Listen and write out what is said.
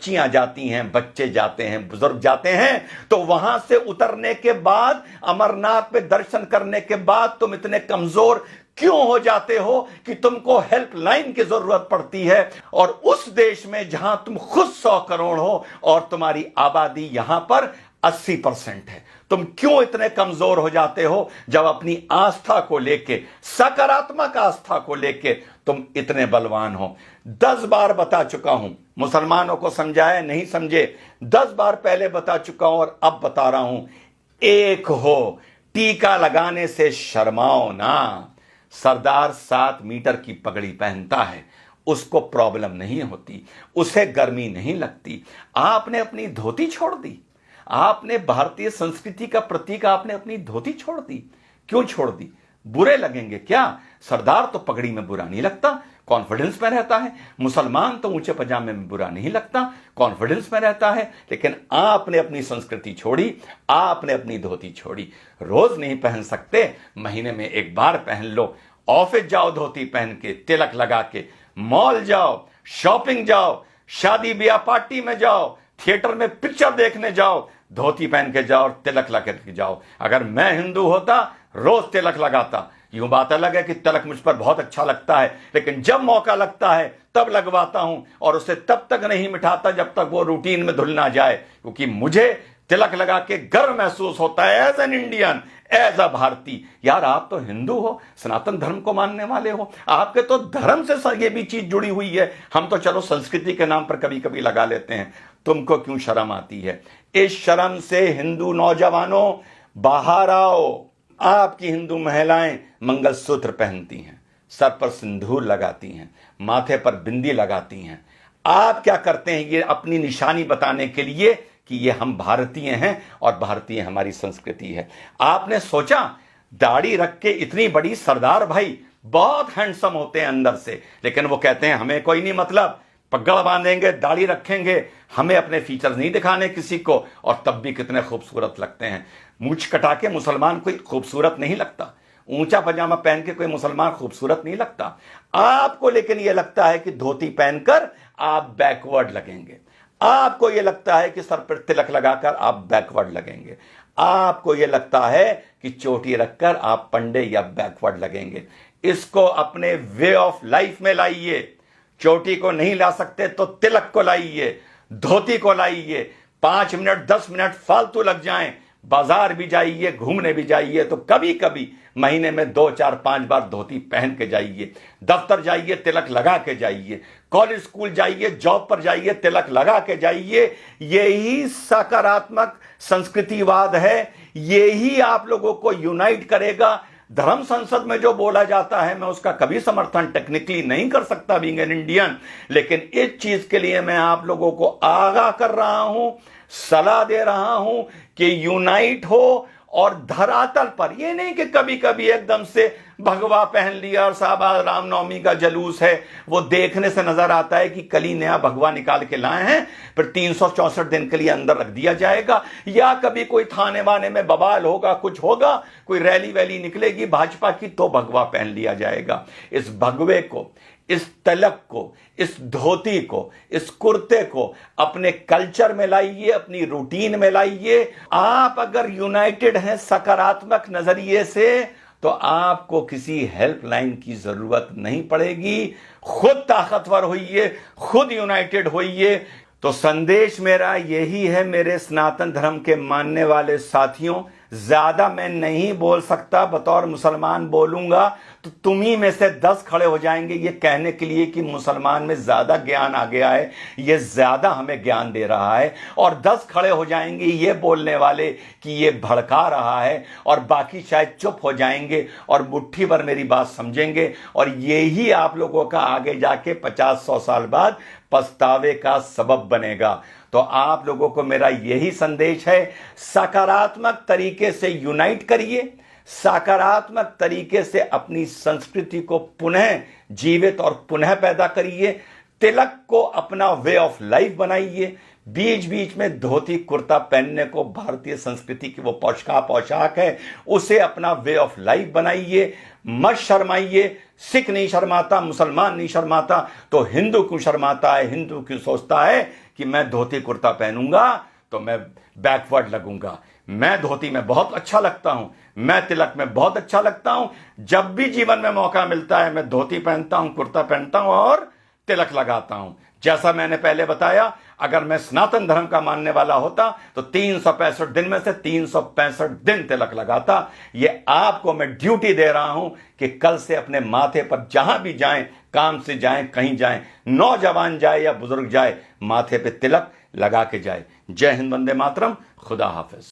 बच्चियां जाती हैं, बच्चे जाते हैं, बुजुर्ग जाते हैं, तो वहां से उतरने के बाद, अमरनाथ पे दर्शन करने के बाद तुम इतने कमजोर क्यों हो जाते हो कि तुमको हेल्पलाइन की जरूरत पड़ती है? और उस देश में जहां तुम खुद 100 करोड़ हो और तुम्हारी आबादी यहां पर 80% है, तुम क्यों इतने कमजोर हो जाते हो जब अपनी आस्था को लेके, सकारात्मक आस्था को लेके तुम इतने बलवान हो? 10 बार बता चुका हूं, मुसलमानों को समझाया नहीं समझे, 10 बार पहले बता चुका हूं और अब बता रहा हूं, एक हो, टीका लगाने से शर्माओ ना। सरदार 7 मीटर की पगड़ी पहनता है, उसको प्रॉब्लम नहीं होती, उसे गर्मी नहीं लगती। आपने अपनी धोती छोड़ दी, आपने भारतीय संस्कृति का प्रतीक, आपने अपनी धोती छोड़ दी। क्यों छोड़ दी? बुरे लगेंगे क्या? सरदार तो पगड़ी में बुरा नहीं लगता, कॉन्फिडेंस में रहता है। मुसलमान तो ऊंचे पजामे में बुरा नहीं लगता, कॉन्फिडेंस में रहता है। लेकिन आपने अपनी संस्कृति छोड़ी, आपने अपनी धोती छोड़ी। रोज नहीं पहन सकते, महीने में एक बार पहन लो। ऑफिस जाओ धोती पहन के, तिलक लगा के, मॉल जाओ, शॉपिंग जाओ, शादी ब्याह पार्टी में जाओ, थिएटर में पिक्चर देखने जाओ, धोती पहन के जाओ और तिलक लगा के जाओ। अगर मैं हिंदू होता, रोज तिलक लगाता। यूं बात अलग है कि तिलक मुझ पर बहुत अच्छा लगता है, लेकिन जब मौका लगता है तब लगवाता हूं, और उसे तब तक नहीं मिटाता जब तक वो रूटीन में धुल ना जाए, क्योंकि मुझे तिलक लगा के गर्व महसूस होता है as an Indian, as a भारतीय। यार, आप तो हिंदू हो, सनातन धर्म को मानने वाले हो, आपके तो धर्म से ये भी चीज जुड़ी हुई है। हम तो चलो संस्कृति के नाम पर कभी कभी लगा लेते हैं, तुमको क्यों शर्म आती है? इस शर्म से हिंदू नौजवानों बाहर आओ। आपकी हिंदू महिलाएं मंगलसूत्र पहनती हैं, सर पर सिंदूर लगाती हैं, माथे पर बिंदी लगाती हैं। आप क्या करते हैं? ये अपनी निशानी बताने के लिए कि ये हम भारतीय हैं और भारतीय हमारी संस्कृति है। आपने सोचा दाढ़ी रख के इतनी बड़ी सरदार भाई बहुत हैंडसम होते हैं अंदर से, लेकिन वो कहते हैं हमें कोई नहीं मतलब, पगड़ बांधेंगे, दाढ़ी रखेंगे, हमें अपने फीचर्स नहीं दिखाने किसी को, और तब भी कितने खूबसूरत लगते हैं। मूंछ कटा के मुसलमान कोई खूबसूरत नहीं लगता, ऊंचा पजामा पहन के कोई मुसलमान खूबसूरत नहीं लगता। आपको लेकिन यह लगता है कि धोती पहनकर आप बैकवर्ड लगेंगे, आपको यह लगता है कि सर पर तिलक लगाकर आप बैकवर्ड लगेंगे, आपको यह लगता है कि चोटी रखकर आप पंडे या बैकवर्ड लगेंगे। इसको अपने वे ऑफ लाइफ में लाइए। चोटी को नहीं ला सकते तो तिलक को लाइए, धोती को लाइए। 5 मिनट 10 मिनट फालतू लग जाएं, बाजार भी जाइए, घूमने भी जाइए, तो कभी कभी महीने में 2 4 5 बार धोती पहन के जाइए। दफ्तर जाइए, तिलक लगा के जाइए। कॉलेज स्कूल जाइए, जॉब पर जाइए, तिलक लगा के जाइए। यही सकारात्मक संस्कृतिवाद है, यही आप लोगों को यूनाइट करेगा। धर्म संसद में जो बोला जाता है, मैं उसका कभी समर्थन टेक्निकली नहीं कर सकता बीइंग एन इंडियन, लेकिन इस चीज के लिए मैं आप लोगों को आगाह कर रहा हूं, सलाह दे रहा हूं कि यूनाइट हो। और धरातल पर यह नहीं कि कभी कभी एकदम से भगवा पहन लिया और साहब रामनवमी का जलूस है, वो देखने से नजर आता है कि कल ही नया भगवा निकाल के लाए हैं, फिर 364 दिन के लिए अंदर रख दिया जाएगा। या कभी कोई थाने वाने में बवाल होगा, कुछ होगा, कोई रैली वैली निकलेगी भाजपा की, तो भगवा पहन लिया जाएगा। इस भगवे को, इस तलक को, इस धोती को, इस कुर्ते को अपने कल्चर में लाइए, अपनी रूटीन में लाइए। आप अगर यूनाइटेड हैं सकारात्मक नजरिए से, तो आपको किसी हेल्पलाइन की जरूरत नहीं पड़ेगी। खुद ताकतवर होइए, खुद यूनाइटेड होइए। तो संदेश मेरा यही है मेरे सनातन धर्म के मानने वाले साथियों, ज्यादा मैं नहीं बोल सकता, बतौर मुसलमान बोलूंगा तो तुम ही में से 10 खड़े हो जाएंगे ये कहने के लिए कि मुसलमान में ज्यादा ज्ञान आ गया है, ये ज्यादा हमें ज्ञान दे रहा है, और 10 खड़े हो जाएंगे ये बोलने वाले कि ये भड़का रहा है, और बाकी शायद चुप हो जाएंगे और मुट्ठी भर मेरी बात समझेंगे। और यही आप लोगों का आगे जाके 50-100 साल बाद पछतावे का सबब बनेगा। तो आप लोगों को मेरा यही संदेश है, सकारात्मक तरीके से यूनाइट करिए, सकारात्मक तरीके से अपनी संस्कृति को पुनः जीवित और पुनः पैदा करिए। तिलक को अपना वे ऑफ लाइफ बनाइए, बीच बीच में धोती कुर्ता पहनने को भारतीय संस्कृति की वो पोशाक है, उसे अपना वे ऑफ लाइफ बनाइए, मत शर्माइए। सिख नहीं शर्माता, मुसलमान नहीं शर्माता, तो हिंदू क्यों शर्माता है? हिंदू क्यों सोचता है कि मैं धोती कुर्ता पहनूंगा तो मैं बैकवर्ड लगूंगा? मैं धोती में बहुत अच्छा लगता हूं, मैं तिलक में बहुत अच्छा लगता हूं। जब भी जीवन में मौका मिलता है मैं धोती पहनता हूं, कुर्ता पहनता हूं और तिलक लगाता हूं। जैसा मैंने पहले बताया, अगर मैं सनातन धर्म का मानने वाला होता तो 365 दिन में से 365 दिन तिलक लगाता। ये आपको मैं ड्यूटी दे रहा हूं कि कल से अपने माथे पर जहां भी जाएं, काम से जाएं, कहीं जाएं, नौजवान जाए या बुजुर्ग जाए, माथे पे तिलक लगा के जाए। जय हिंद, वंदे मातरम, खुदा हाफिज।